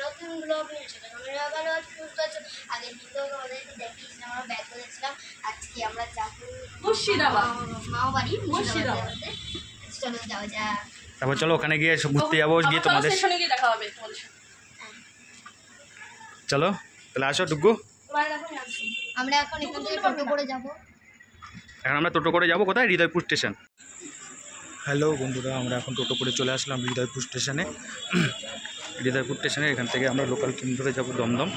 নতুন ব্লগ নিয়ে এসেছে। আমরা ভালো আছি, সুস্থ আছি। আগের দিনও আমাদেরকে দেখিয়েছিলাম, আমরা ব্যাগ করেছিলাম। আজকে আমরা যাবো মুর্শিদাবাদ, মামা বাড়ি মুর্শিদাবাদ। চলো যাওয়া যাক। তারপর চলো ওখানে গিয়ে সব ঘুরতে যাবো, গিয়ে তোমাদের স্টেশনে গিয়ে দেখা হবে তোমাদের সাথে। চলো তাহলে আসো ডুগু। আমরা এখন এখান থেকে টোটো করে যাবো। এখন আমরা টোটো করে যাবো কোথায়? হৃদয়পুর স্টেশন। হ্যালো বন্ধুরা, আমরা এখন টোটো করে চলে আসলাম হৃদয়পুর স্টেশনে। হৃদয়পুর স্টেশনে এখান থেকে আমরা লোকাল ট্রেন ধরে যাবো দমদম।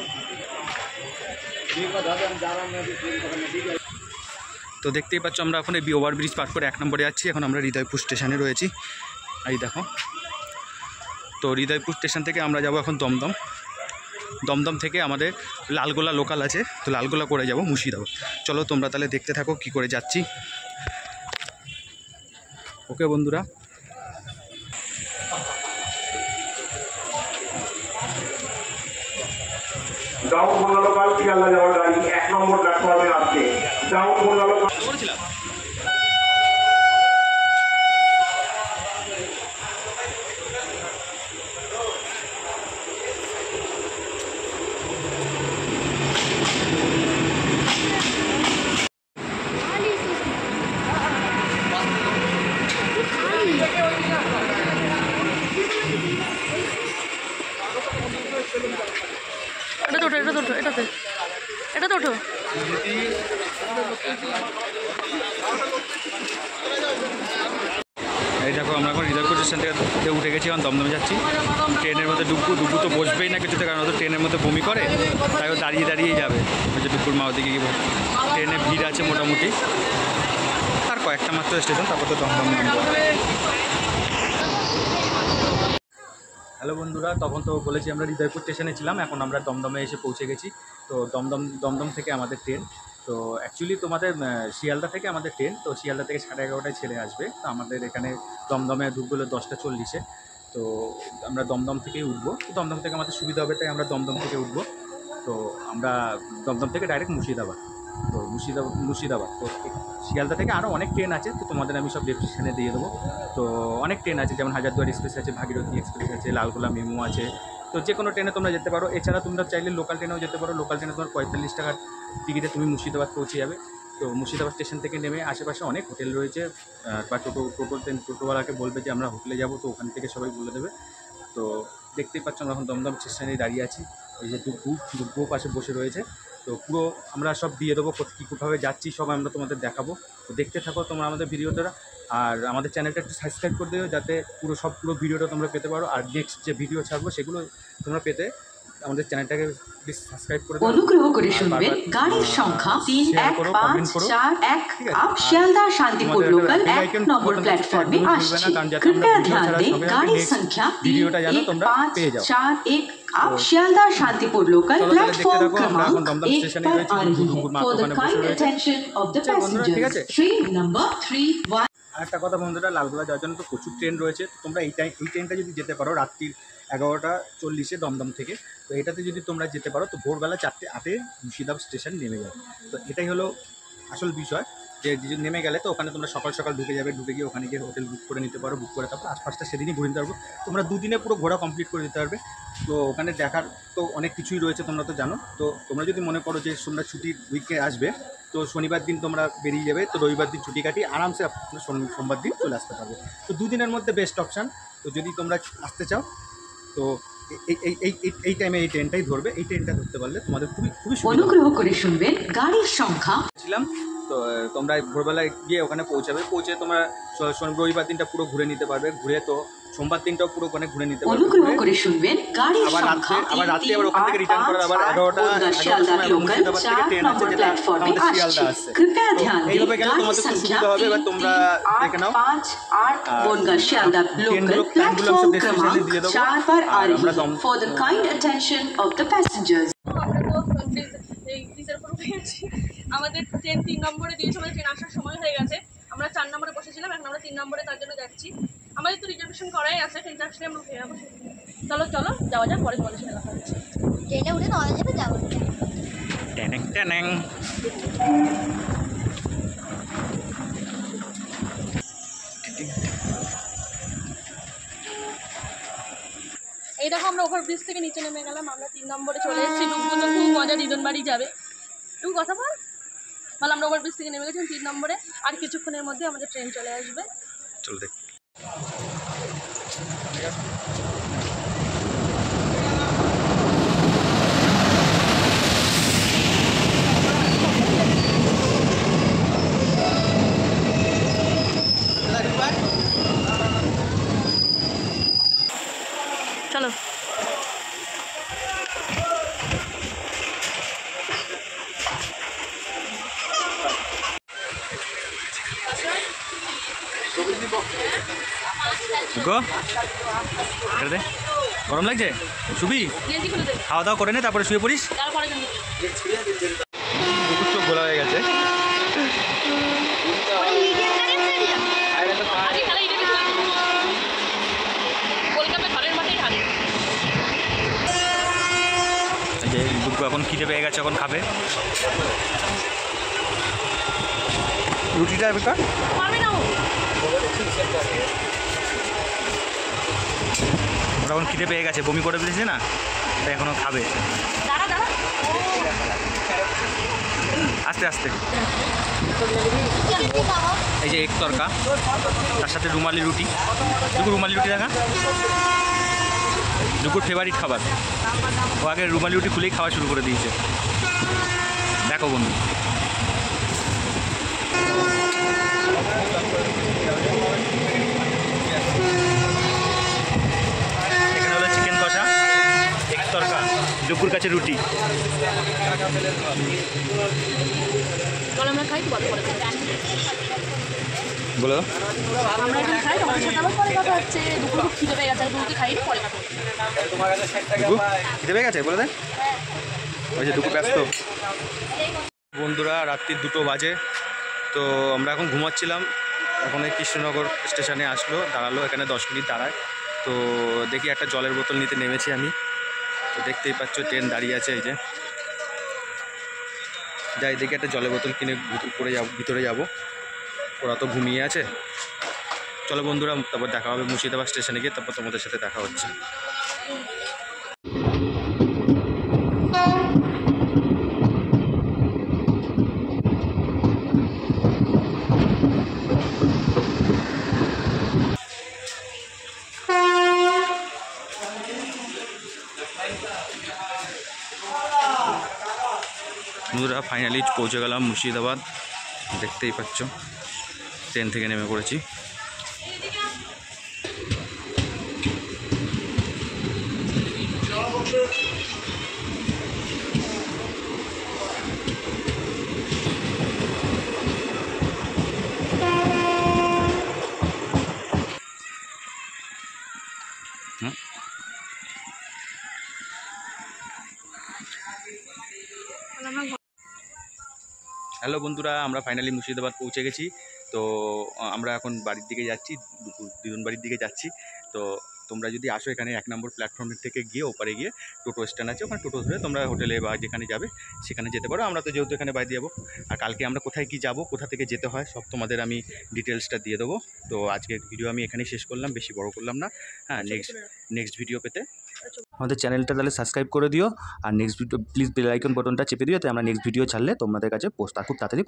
তো দেখতেই পাচ্ছ আমরা এখন এই ওভারব্রিজ পার করে 1 নম্বরে যাচ্ছি। এখন আমরা হৃদয়পুর স্টেশনে রয়েছি, এই দেখো। তো হৃদয়পুর স্টেশন থেকে আমরা যাব এখন দমদম। দমদম থেকে আমাদের লালগোলা লোকাল আছে, তো লালগোলা করে যাব মুর্শিদাবাদ। চলো তোমরা তাহলে দেখতে থাকো কি করে যাচ্ছি। ওকে বন্ধুরা, ডাউন মোল্লা লোকাল শিয়ালদা যাওয়ার গাড়ি 1 নম্বর প্ল্যাটফর্মে আসছে। ডাউন মোল্লা লোকাল এটা তো ওঠো। এই দেখো আমরা এখন হৃদয়পুর স্টেশন থেকে উঠে গেছি, এখন দমদমে যাচ্ছি। ট্রেনের মধ্যে ডুগু তো বসবেই না কিছুতে, কারণ ও তো ট্রেনের মধ্যে বমি করে, তাই ও দাঁড়িয়েই যাবে। ওই যে ডুগুর মা ওদিকে গিয়ে ট্রেনে ভিড় আছে মোটামুটি, আর কয়েকটা মাত্র স্টেশন, তারপর তো দমদম নামবো। হ্যালো বন্ধুরা, তখন তো বলেছি আমরা হৃদয়পুর স্টেশনে ছিলাম, এখন আমরা দমদমে এসে পৌঁছে গেছি। তো দমদম থেকে আমাদের ট্রেন, তো অ্যাকচুয়ালি তোমাদের শিয়ালদা থেকে আমাদের ট্রেন, তো শিয়ালদা থেকে 11:30টায় ছেড়ে আসবে। তো আমাদের এখানে দমদমে ঢুকলো 10:40-এ। তো আমরা দমদম থেকেই উঠবো। তো দমদম থেকে আমাদের সুবিধা হবে, তাই আমরা দমদম থেকে উঠবো। তো আমরা দমদম থেকে ডাইরেক্ট মুর্শিদাবাদ। তো মুর্শিদাবাদ তো শিয়ালদা থেকে আরও অনেক ট্রেন আছে, তো তোমাদের আমি সব ডেসক্রিপশনে দিয়ে দেবো। তো অনেক ট্রেন আছে, যেমন হাজারদুয়ারি এক্সপ্রেস আছে, ভাগীরথী এক্সপ্রেস আছে, লালগোলা মেমো আছে। তো যে কোনো ট্রেনে তোমরা যেতে পারো। এছাড়া তোমরা চাইলে লোকাল ট্রেনেও যেতে পারো। লোকাল ট্রেনে তোমার 45 টাকার টিকিটে তুমি মুর্শিদাবাদ পৌঁছে যাবে। তো মুর্শিদাবাদ স্টেশন থেকে নেমে আশেপাশে অনেক হোটেল রয়েছে, বা টোটোওয়ালাকে বলবে যে আমরা হোটেলে যাবো, তো ওখান থেকে সবাই বলে দেবে। তো দেখতেই পাচ্ছ আমরা এখন দমদম স্টেশনে দাঁড়িয়ে আছি। এই যে ডুগু পাশে বসে রয়েছে। তো পুরো আমরা সব দিয়ে দেবো, কীভাবে যাচ্ছি সব আমরা তোমাদের দেখাবো। তো দেখতে থাকো তোমরা আমাদের ভিডিওটা, আর আমাদের চ্যানেলটা একটু সাবস্ক্রাইব করে দিও, যাতে পুরো ভিডিওটা তোমরা পেতে পারো। আর নেক্সট যে ভিডিও ছাড়বো সেগুলো তোমরা পেতে আমাদের চ্যানেলটাকে প্লিজ সাবস্ক্রাইব করে দাও। অনুগ্রহ করে শুনবেন গাড়ির সংখ্যা 31541। आप শিয়ালদা শান্তিপুর লোকাল 1 নম্বর প্ল্যাটফর্মে আসছে। कृपया ध्यान दें गाड़ी संख्या 31541। आप शियालदा शांतिपुर लोकल प्लेटफॉर्म क्रमांक 1 पर आ रही है। For the kind attention of the passengers, train number 31। আর একটা কথা বন্ধুরা, লালগোলা যাওয়ার জন্য তো প্রচুর ট্রেন রয়েছে। তোমরা এই ট্রেনটা যদি যেতে পারো রাত্রির 11:40-এ দমদম থেকে, তো এটাতে যদি তোমরা যেতে পারো, তো ভোরবেলা 4:08-এ মুর্শিদাবাদ স্টেশন নেমে যাবে। তো এটাই হলো আসল বিষয়, যে নেমে গেলে তো ওখানে তোমরা সকাল সকাল ঢুকে যাবে, ঢুকে গিয়ে ওখানে গিয়ে হোটেল বুক করে নিতে পারো। বুক করে তারপর আশপাশটা সেদিনই ঘুরে নিতে পারবো। তোমরা 2 দিনে পুরো ঘোরা কমপ্লিট করে দিতে পারবে। তো ওখানে দেখার তো অনেক কিছুই রয়েছে, তোমরা তো জানো। তো তোমরা যদি মনে করো যে তোমরা ছুটির উইকে আসবে, তো শনিবার দিন তোমরা বেরিয়ে যাবে, তো রবিবার দিন ছুটি কাটিয়ে আরামসে সোমবার দিন চলে আসতে পারবে। তো 2 দিনের মধ্যে বেস্ট অপশান। তো যদি তোমরা আসতে চাও, তো এই টাইমে এই ট্রেনটাই ধরবে। এই ট্রেনটা ধরতে পারলে তোমাদের খুবই অনুগ্রহ করে শুনবেন গাড়ির সংখ্যা ছিলাম। তো তোমরা ভোরবেলায় গিয়ে ওখানে পৌঁছে তোমরা রবিবার দিনটা পুরো ঘুরে নিতে পারবে। ঘুরে তো সোমবার দিনটাও পুরো ওখানে ঘুরে নিতে পারবে। অনুগ্রহ করে শুনবেন গাড়ির সংখ্যা আবার রাত্রে আবার ওখান থেকে রিটার্ন করার আবার 11টা শিয়ালদা লোকাল 4 নম্বর প্ল্যাটফর্মে আসছে। कृपया ध्यान दें गाड़ी संख्या 358 बोनगा शियालदा लोकल प्लेटफॉर्म क्रमांक 4 पर आ रही है। For the kind attention of the passengers। আমাদের ট্রেন 3 নম্বরে দিয়েছে, আমাদের ট্রেন আসার সময় হয়ে গেছে। আমরা 4 নম্বরে বসেছিলাম, এখন আমরা 3 নম্বরে তার জন্য যাচ্ছি। আমাদের তো রিজার্ভেশন করাই আছে, ট্রেনটা আসলে আমরা ফিরে যাবো। চলো যাওয়া যাক, পরে তোমাদের সাথে কথা হচ্ছে। ট্রেনে উঠে নেওয়া যাবে, যাবো। এই দেখো আমরা ওভারব্রিজ থেকে নিচে নেমে গেলাম, আমরা 3 নম্বরে চলে এসেছি। ডুববো তো খুব মজা, দিদন বাড়ি যাবে। একটু কথা বল। বল, আমরা ওভারব্রিজ থেকে নেমে গেছি 3 নম্বরে, আর কিছুক্ষণের মধ্যে আমাদের ট্রেন চলে আসবে। চলো দেখ। চলো। গরম লাগছে সুবি, খাওয়া দাওয়া করে নে, তারপরে শুয়ে পড়িস। চোখ গোলা হয়ে গেছে। এখন খিদে পেয়ে গেছে, এখন খাবে। রুটিটা বেকার ওরা এখন খিদে পেয়ে গেছে, বমি করে দিয়েছে না, তাই এখনও খাবে। আস্তে আস্তে। এই যে এক তরকা, তার সাথে রুমালি রুটি। দুপুর রুমালি রুটি দেখা, দুপুর ফেভারিট খাবার। ও আগে রুমালি রুটি খুলেই খাওয়া শুরু করে দিয়েছে। দেখো বন্ধু, এখানে হলো চিকেন কষা, এক তরকা, দুপুর কাছে রুটি। বলো, খিদে পেয়ে গেছে বলে দেন। ওই যে দুপুর ব্যস্ত। বন্ধুরা, রাত্রি 2টো বাজে, তো আমরা এখন ঘুমাচ্ছিলাম। এখন এই কৃষ্ণনগর স্টেশনে আসলো, দাঁড়ালো, এখানে 10 মিনিট দাঁড়ায়। তো দেখি একটা জলের বোতল নিতে নেমেছি আমি। তো দেখতেই পাচ্ছ ট্রেন দাঁড়িয়ে আছে। এই যে যাই দেখি একটা জলের বোতল কিনে ভিতরে যাব। ওরা তো ঘুমিয়ে আছে। চলো বন্ধুরা, তারপর দেখা হবে মুর্শিদাবাদ স্টেশনে গিয়ে, তারপর তোমাদের সাথে দেখা হচ্ছে। বন্ধুরা, ফাইনালি পৌঁছে গেলাম মুর্শিদাবাদ। দেখতেই পাচ্ছ ট্রেন থেকে নেমে পড়েছি। হ্যালো বন্ধুরা, আমরা ফাইনালি মুর্শিদাবাদ পৌঁছে গেছি। তো আমরা এখন বাড়ির দিকে যাচ্ছি, দিদুন বাড়ির দিকে যাচ্ছি। তো তোমরা যদি আসো, এখানে 1 নম্বর প্ল্যাটফর্মের থেকে গিয়ে ওপারে গিয়ে টোটো স্ট্যান্ড আছে, ওখানে টোটো ধরে তোমরা হোটেলে বা যেখানে যাবে সেখানে যেতে পারো। আমরা তো যেহেতু এখানে বাইরে যাবো, আর কালকে আমরা কোথায় কি যাব, কোথা থেকে যেতে হয়, সব তোমাদের আমি ডিটেলসটা দিয়ে দেবো। তো আজকের ভিডিও আমি এখানেই শেষ করলাম, বেশি বড় করলাম না। হ্যাঁ, নেক্সট ভিডিও পেতে আমাদের চ্যানেলটা তাহলে সাবস্ক্রাইব করে দিও, আর next video please bell icon বাটনটা চেপে দিও, তাই আমরা নেক্সট ভিডিও ছাড়লে তোমাদের কাছে খুব তাড়াতাড়ি